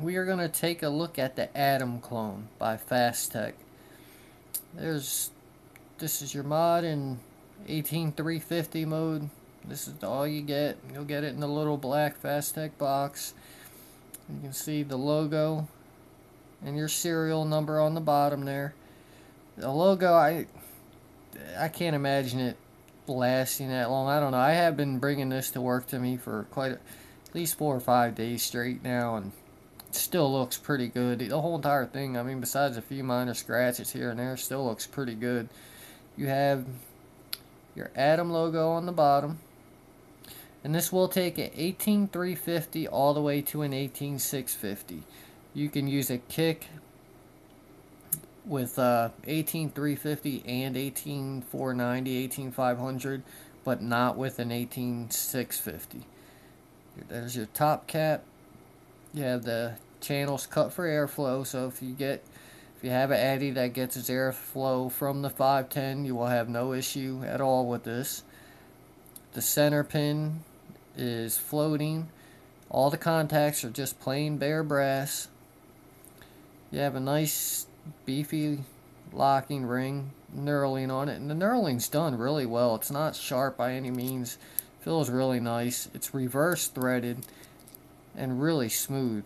we are going to take a look at the Atom clone by fasttech. This is your mod in 18350 mode. This is all you get. You'll get it in the little black fasttech box. You can see the logo and your serial number on the bottom there. The logo, I can't imagine it lasting that long. I don't know. I have been bringing this to work to me for at least 4 or 5 days straight now, and it still looks pretty good. The whole entire thing, I mean, besides a few minor scratches here and there, still looks pretty good. You have your Atom logo on the bottom, and this will take an 18350 all the way to an 18650. You can use a kick with 18350 and 18490, 18500, but not with an 18650. There's your top cap. You have the channels cut for airflow, so if you have an Addy that gets its airflow from the 510, you will have no issue at all with this. The center pin is floating. All the contacts are just plain bare brass. You have a nice beefy locking ring knurling on it, and the knurling's done really well. It's not sharp by any means. Feels really nice. It's reverse threaded and really smooth.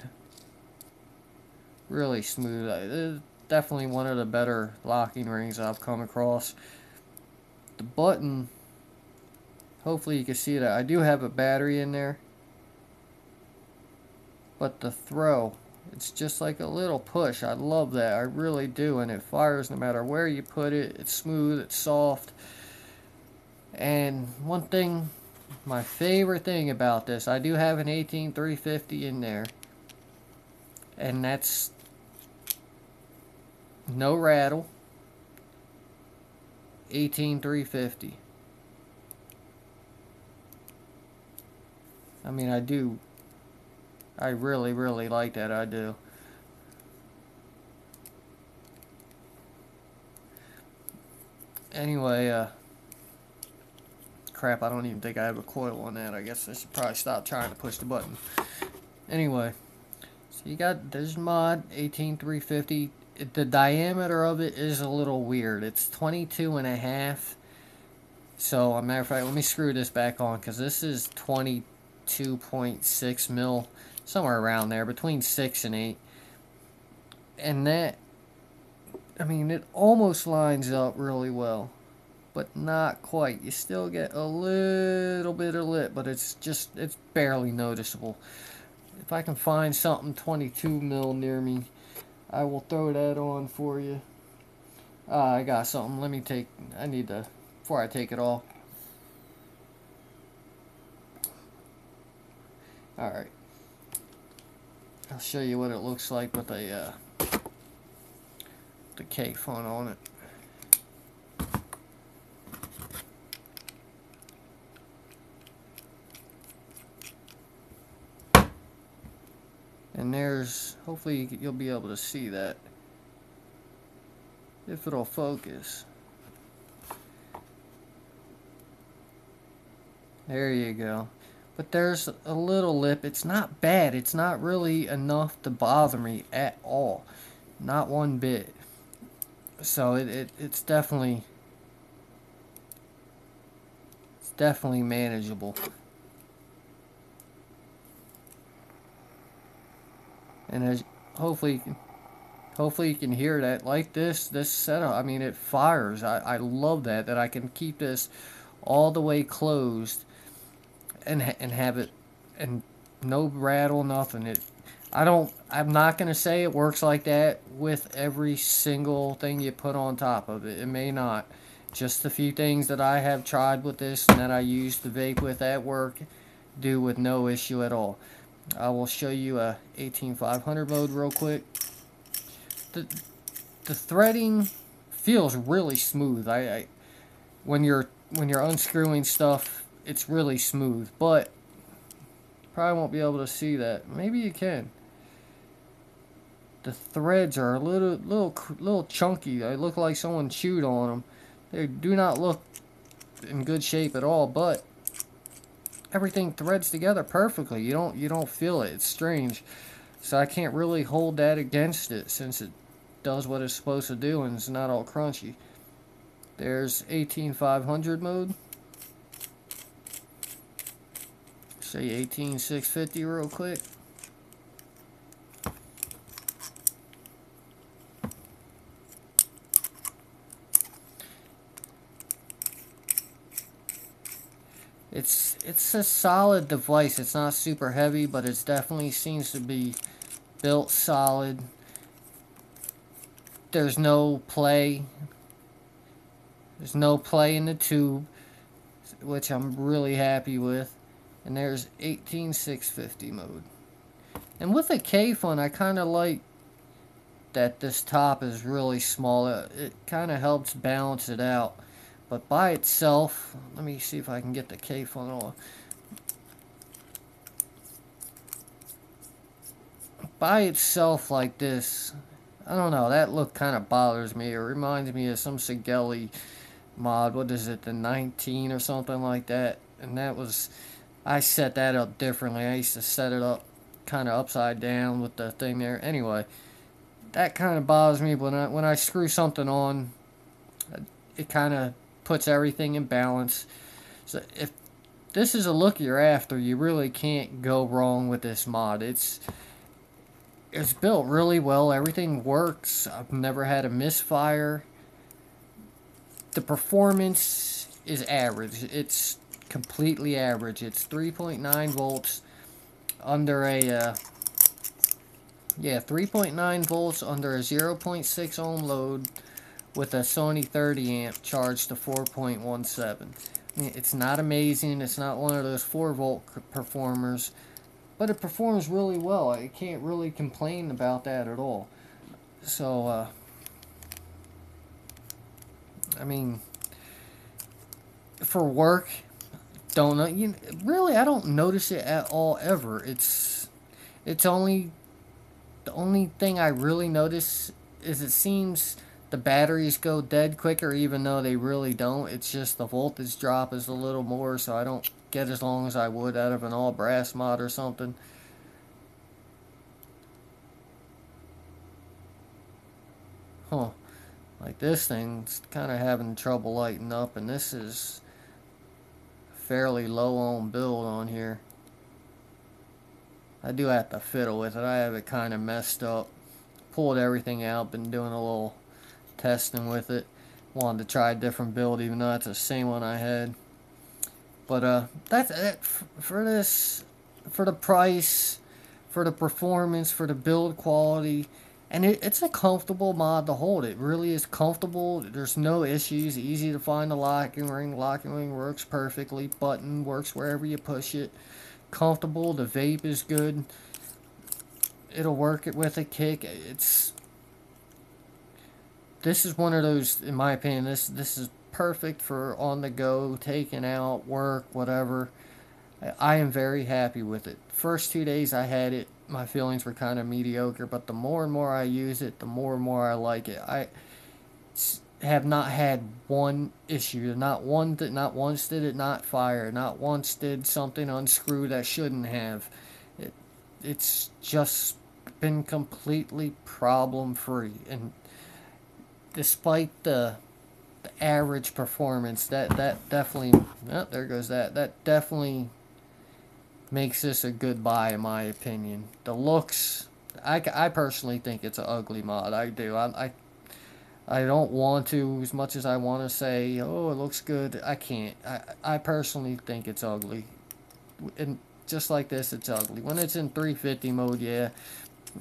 Really smooth. It's definitely one of the better locking rings I've come across. The button, hopefully you can see that I do have a battery in there, but the throw, it's just like a little push. I love that. I really do. And it fires no matter where you put it. It's smooth. It's soft. And one thing, my favorite thing about this, I do have an 18350 in there. And that's no rattle. 18350. I mean, I really, really like that. I do. Anyway, crap, I don't even think I have a coil on that. I guess I should probably stop trying to push the button. Anyway, so there's mod 18350. The diameter of it is a little weird. It's 22.5. So, a matter of fact, let me screw this back on, because this is 22.6 mil. Somewhere around there, between 6 and 8. And that, I mean, it almost lines up really well, but not quite. You still get a little bit of lip, but it's barely noticeable. If I can find something 22 mil near me, I will throw that on for you. I got something. Before I take it off. Alright. I'll show you what it looks like with the K font on it. And there's, hopefully you'll be able to see that, if it'll focus. There you go. But there's a little lip. It's not bad. It's not really enough to bother me at all. Not one bit. So it's definitely manageable. And as hopefully you can hear that. Like this setup, I mean, it fires. I love that I can keep this all the way closed and have it, and no rattle, nothing. I'm not gonna say it works like that with every single thing you put on top of it. It may not. Just a few things that I have tried with this and that I use to vape with at work do with no issue at all. I will show you a 18500 mode real quick. The threading feels really smooth. When you're unscrewing stuff, it's really smooth, but probably won't be able to see that. Maybe you can. The threads are a little chunky. They look like someone chewed on them. They do not look in good shape at all, but everything threads together perfectly. You don't feel it. It's strange. So I can't really hold that against it since it does what it's supposed to do and it's not all crunchy. There's 18500 mode. Say 18650 real quick. It's a solid device. It's not super heavy, but it definitely seems to be built solid. There's no play. There's no play in the tube, which I'm really happy with. And there's 18650 mode. And with a K fun, I kind of like that this top is really small. It kind of helps balance it out. But by itself, let me see if I can get the K fun on. By itself like this, I don't know, that look kind of bothers me. It reminds me of some Sigelli mod. What is it, the 19 or something like that? And that was, I set that up differently. I used to set it up kind of upside down with the thing there. Anyway, that kind of bothers me. When I screw something on, it kind of puts everything in balance. So if this is a look you're after, you really can't go wrong with this mod. It's built really well. Everything works. I've never had a misfire. The performance is average. It's completely average. It's 3.9 volts under a 3.9 volts under a 0.6 ohm load with a Sony 30 amp charged to 4.17. It's not amazing. It's not one of those 4 volt performers, but it performs really well. I can't really complain about that at all. So, I mean, for work, don't know. Really, I don't notice it at all ever. It's only the only thing I really notice is it seems the batteries go dead quicker, even though they really don't. It's just the voltage drop is a little more, so I don't get as long as I would out of an all brass mod or something. Huh. Like this thing's kind of having trouble lighting up, and this is fairly low on build on here. I do have to fiddle with it. I have it kind of messed up. Pulled everything out, been doing a little testing with it. Wanted to try a different build, even though that's the same one I had. But that's it for this, for the price, for the performance, for the build quality. And it's a comfortable mod to hold. It really is comfortable. There's no issues. Easy to find the locking ring. Locking ring works perfectly. Button works wherever you push it. Comfortable. The vape is good. It'll work it with a kick. This is one of those, in my opinion, this is perfect for on the go, taking out, work, whatever. I am very happy with it. First 2 days I had it, my feelings were kind of mediocre, but the more and more I use it, the more and more I like it. I have not had one issue. Not once did it not fire. Not once did something unscrew that shouldn't have. It's just been completely problem free, and despite the average performance, that definitely, oh, there goes that definitely makes this a good buy in my opinion. The looks, I personally think it's an ugly mod. I do. I don't want to, as much as I want to say, oh, it looks good. I can't. I personally think it's ugly. And just like this, it's ugly. When it's in 350 mode, yeah,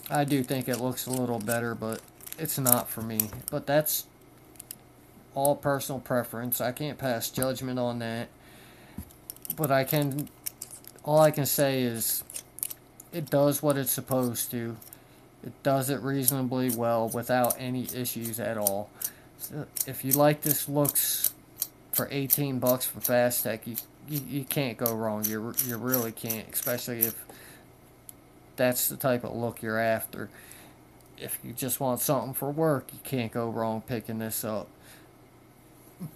I do think it looks a little better, but it's not for me. But that's all personal preference. I can't pass judgment on that. But all I can say is it does what it's supposed to. It does it reasonably well without any issues at all. So if you like this looks for 18 bucks from fasttech, you can't go wrong. You really can't, especially if that's the type of look you're after. If you just want something for work, you can't go wrong picking this up.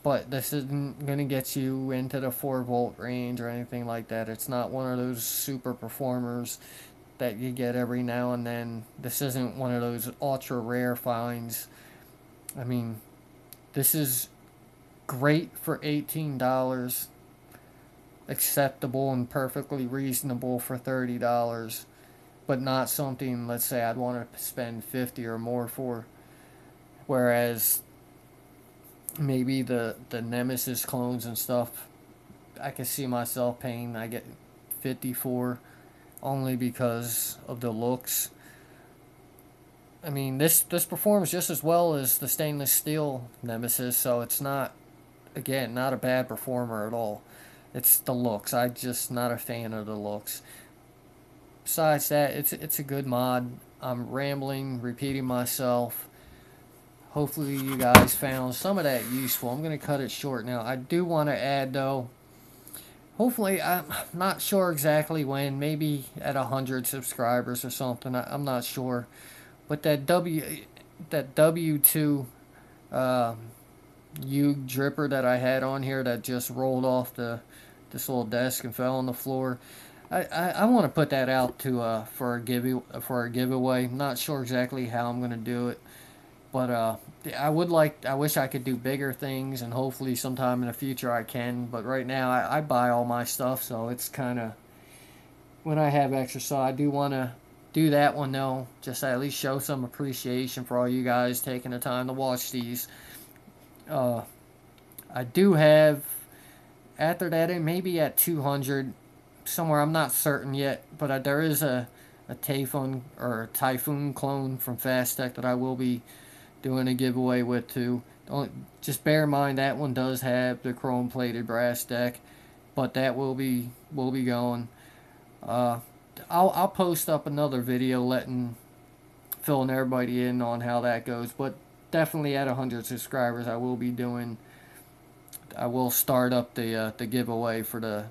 But this isn't going to get you into the 4 volt range or anything like that. It's not one of those super performers. that you get every now and then. This isn't one of those ultra rare finds. I mean, this is great for $18, acceptable and perfectly reasonable for $30, but not something, let's say, I'd want to spend 50 or more for. Whereas maybe the Nemesis clones and stuff, I could see myself paying, I get 50 for, only because of the looks. I mean, this performs just as well as the stainless steel Nemesis, so it's not, again, not a bad performer at all. It's the looks. I'm just not a fan of the looks. Besides that, it's a good mod. I'm rambling, repeating myself. Hopefully you guys found some of that useful. I'm going to cut it short now. I do want to add, though, hopefully, I'm not sure exactly when, maybe at 100 subscribers or something. I'm not sure. But that W2 uh, U dripper that I had on here that just rolled off this little desk and fell on the floor. I want to put that out to for a giveaway. I'm not sure exactly how I'm gonna do it, but I wish I could do bigger things, and hopefully sometime in the future I can. But right now I buy all my stuff, so it's kind of, when I have extra. So I do want to do that one though, just to at least show some appreciation for all you guys taking the time to watch these. Uh, I do have, after that, it may be at 200 somewhere. I'm not certain yet, but there is a Typhoon clone from fasttech that I will be doing a giveaway with too. Just bear in mind that one does have the chrome plated brass deck, but that will be going. Uh, I'll post up another video filling everybody in on how that goes, but definitely at 100 subscribers I will start up the giveaway for the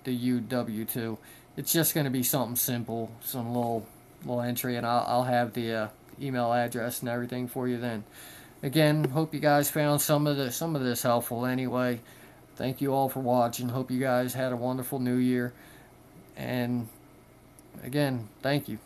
UW2. It's just going to be something simple, some little entry, and I'll have the email address and everything for you then. Again, hope you guys found some of this helpful anyway. Thank you all for watching. Hope you guys had a wonderful new year. And again, thank you.